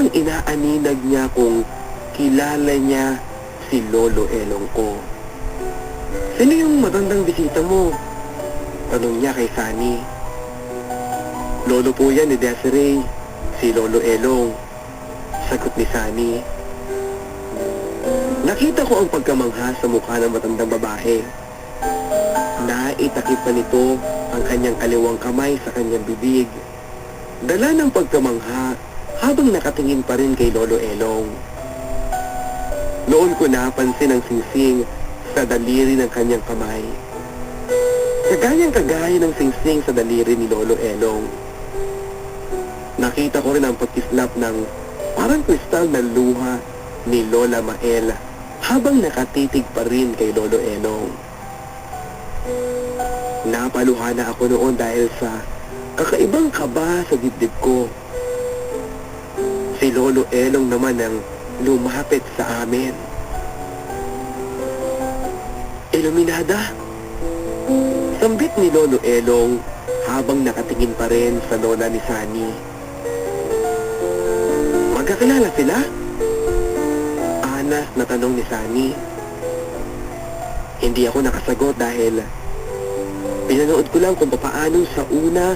Parang inaaninag niya kung kilala niya si Lolo Elong ko. "Sino yung matandang bisita mo?" tanong niya kay Sunny. "Lolo po yan ni Desiree, si Lolo Elong," sagot ni Sunny. Nakita ko ang pagkamangha sa mukha ng matandang babae. Naitakip pa nito ang kanyang kaliwang kamay sa kanyang bibig. Dala ng pagkamangha habang nakatingin pa rin kay Lolo Elong. Noon ko napansin ang singsing sa daliri ng kanyang kamay. Kagaya ng singsing sa daliri ni Lolo Elong. Nakita ko rin ang pagkislap ng parang kristal na luha ni Lola Mael habang nakatitig pa rin kay Lolo Elong. Napaluha na ako noon dahil sa kakaibang kaba sa dibdib ko. Si Lolo Elong naman ang lumapit sa amin. "Iluminada!" sambit ni Lolo Elong habang nakatingin pa rin sa lola ni Sunny. "Magkakilala sila?" Anas na tanong ni Sunny. Hindi ako nakasagot dahil pinanood ko lang kung papaano sa una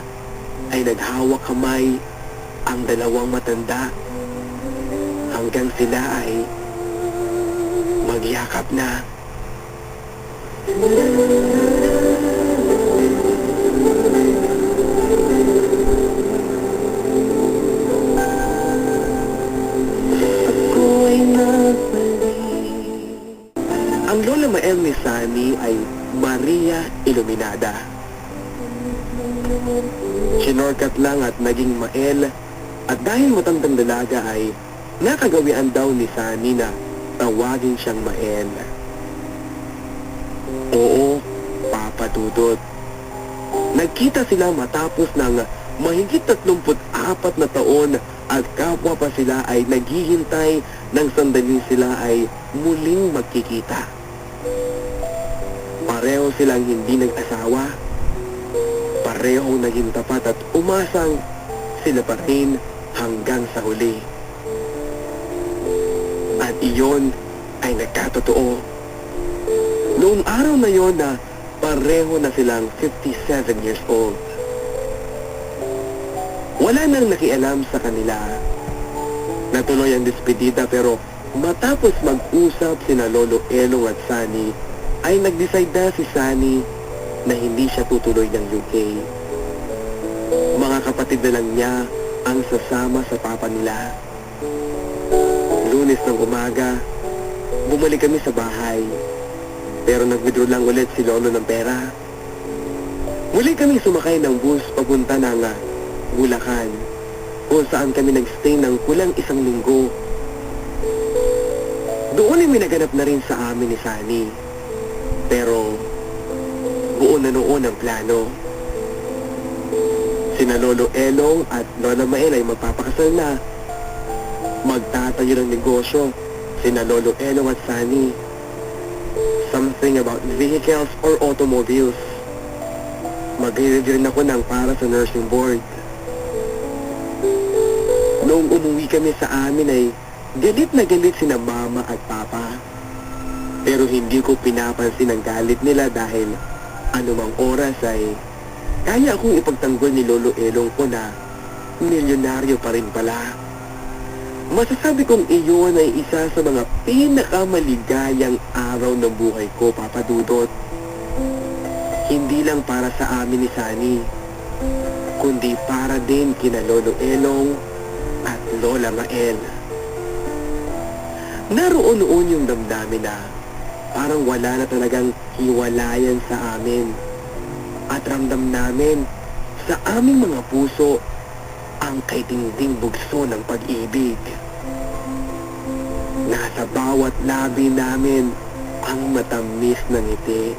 ay naghawak kamay ang dalawang matanda hanggang sila ay magyakap na. Ang Lola Mael ni Sunny ay Maria Iluminada. Sinorkat lang at naging Mael, at dahil matandang dalaga ay nakagawian daw ni Sunny na tawagin siyang Mael. Oo, Papa Dudut. Nagkita sila matapos ng mahigit 34 na taon at kapwa pa sila ay naghihintay ng sandaling sila ay muling magkikita. Pareho silang hindi nag-asawa. Parehong naging tapat at umasang sila pa rin hanggang sa huli. At iyon ay nagkatotoo. Noong araw na yon na pareho na silang 57 years old. Wala nang nakialam sa kanila. Natuloy ang despedida pero matapos mag-usap sina Lolo Elong at Sunny, ay nag-decide na si Sunny na hindi siya tutuloy ng UK. Mga kapatid na lang niya ang sasama sa papa nila. Lunes ng umaga, bumalik kami sa bahay. Pero nag-withdraw lang ulit si Lolo ng pera. Muli kami sumakay ng bus papunta ng Bulacan, kung saan kami nagstay ng kulang 1 linggo. Doon ay minaganap na rin sa amin ni Sunny. Pero buo na noon ang plano. Sina Lolo Elong at Lola Mael ay magpapakasal na. Magtatayo ng negosyo sina Lolo Elong at Sunny. Something about vehicles or automobiles. Mag-review rin ako ng para sa nursing board. Noong umuwi kami sa amin ay galit na galit sina Mama at Papa. Pero hindi ko pinapansin ang galit nila dahil anumang oras ay kaya akong ipagtanggol ni Lolo Elong ko na milyonaryo pa rin pala. Masasabi kong iyon ay isa sa mga pinakamaligayang araw ng buhay ko, Papa Dudut. Hindi lang para sa amin ni Sunny, kundi para din kina Lolo Elong at Lola Mael. Naroon noon yung damdamin na parang wala na talagang hiwalayan sa amin. At ramdam namin sa aming mga puso ang kaitinding bugso ng pag-ibig. Nasa bawat labi namin ang matamis na ngiti.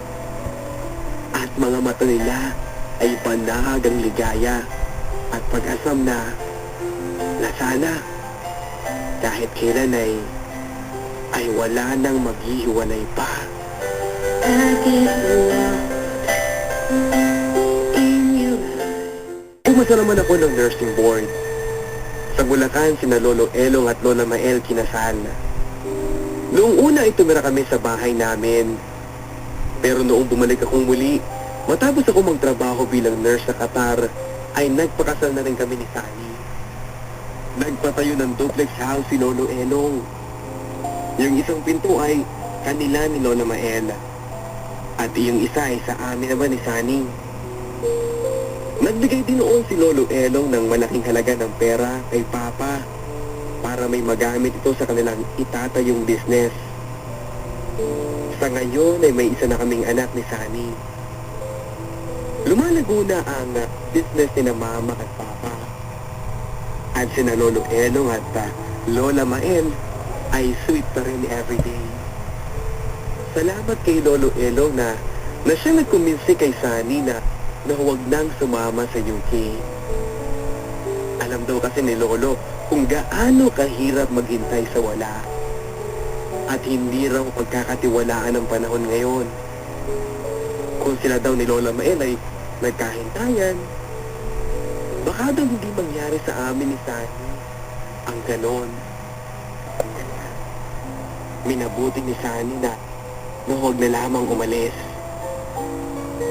At mga mata nila ay panahagang ligaya at pag-asam na sana kahit kailan ay wala nang maghihiwalay pa. Umasa naman ako ng nursing board. Sa Bulacan, sina Lolo Elong at Lola Mael kinasal. Noong una ay tumira kami sa bahay namin. Pero noong bumalik akong muli, matapos ako magtrabaho bilang nurse sa Qatar, ay nagpakasal na rin kami ni Sani. Nagpatayo ng duplex house si Lolo Elong. Yung isang pinto ay kanila ni Lola Mael. At yung isa ay sa amin naman ni Sani. Nagbigay din noon si Lolo Elong ng malaking halaga ng pera kay Papa para may magamit ito sa kanilang itatayong business. Sa ngayon ay may isa na kaming anak ni Sani. Lumalago na ang business ni na Mama at Papa. At sina Lolo Elong at Lola Mael ay sweet pa rin everyday. Salamat kay Lolo Elong na siya nagkumbinsi kay Sani na huwag nang sumama sa UK. Alam daw kasi ni Lolo kung gaano kahirap maghintay sa wala. At hindi raw pagkakatiwalaan ng panahon ngayon. Kung sila daw ni Lola Mael ay nagkahintayan, baka daw hindi mangyari sa amin ni Sani ang ganon. Minabuti ni Sani na huwag na lamang umalis.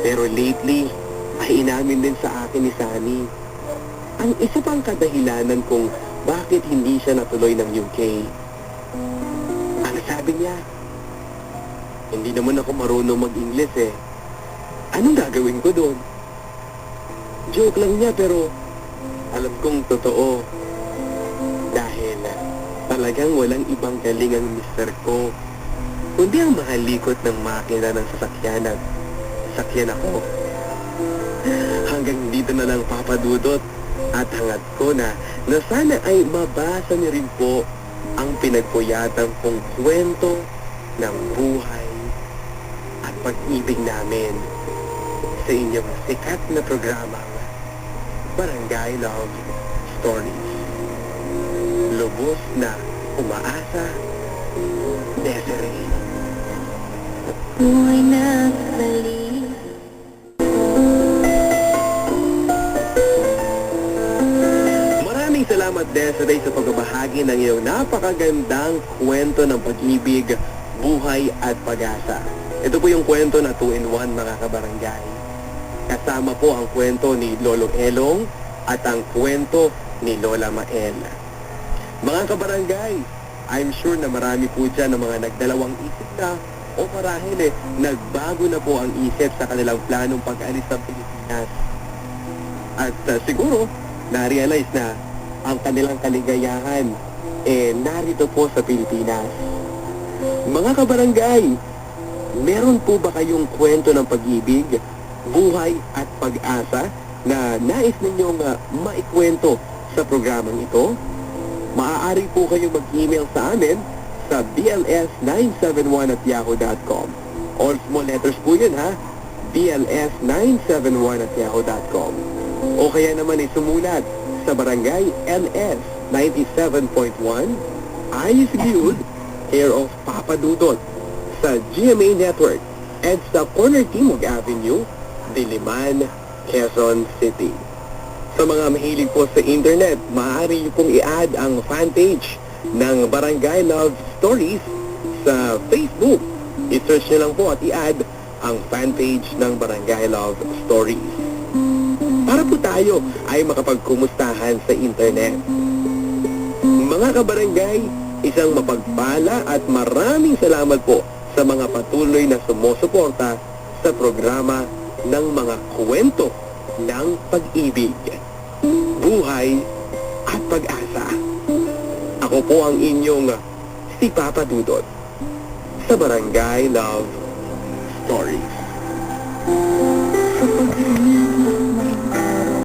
Pero lately, ay inamin din sa akin ni Sani ang isa pang kadahilanan kung bakit hindi siya natuloy ng UK. Ang sabi niya, hindi naman ako marunong mag-Ingles eh. Anong gagawin ko doon? Joke lang niya pero alam kong totoo. Dahil talagang walang ibang galing ang mister ko, kundi ang mahalikot ng makina ng sasakyan at sakyan ako. Hanggang dito na lang papadudot at hangad ko na sana ay mabasa niyo rin po ang pinagpuyatan kong kwento ng buhay at pag-ibig namin sa inyong sikat na programang Barangay Love Stories. Lubos na umaasa, Desiree. Buhay na balik. Maraming salamat, Desiree, sa pagbabahagi ng iyong napakagandang kwento ng pag-ibig, buhay at pag-asa. Ito po yung kwento na 2-in-1, mga kabarangay. Kasama po ang kwento ni Lolo Elong at ang kwento ni Lola Mael. Mga kabarangay, I'm sure na marami po dyan ng mga nagdalawang isip na o marahil nagbago na po ang isip sa kanilang planong pag-alis ng Pilipinas. At siguro, na-realize na ang kanilang kaligayahan narito po sa Pilipinas. Mga kabarangay, meron po ba kayong kwento ng pag-ibig, buhay at pag-asa na nais ninyong maikwento sa programang ito? Maaari po kayong mag-email sa amin sa bls971@yahoo.com. All small letters po yun ha, bls971@yahoo.com. O kaya naman sumulat sa Barangay LS 97.1 Ayos View, care of Papa Dudot, sa GMA Network, EDSA Corner Timog Avenue, Diliman, Quezon City. Sa mga mahilig po sa internet, maaari niyo pong i-add ang fanpage ng Barangay Love Stories sa Facebook. I-search niyo lang po at i-add ang fanpage ng Barangay Love Stories. Para po tayo ay makapagkumustahan sa internet. Mga kabarangay, isang mapagpala at maraming salamat po sa mga patuloy na sumusuporta sa programa ng mga kwento ng pag-ibig, buhay at pag-asa. Ako po ang inyong si Papa Dudot sa Barangay Love Stories. Sa pag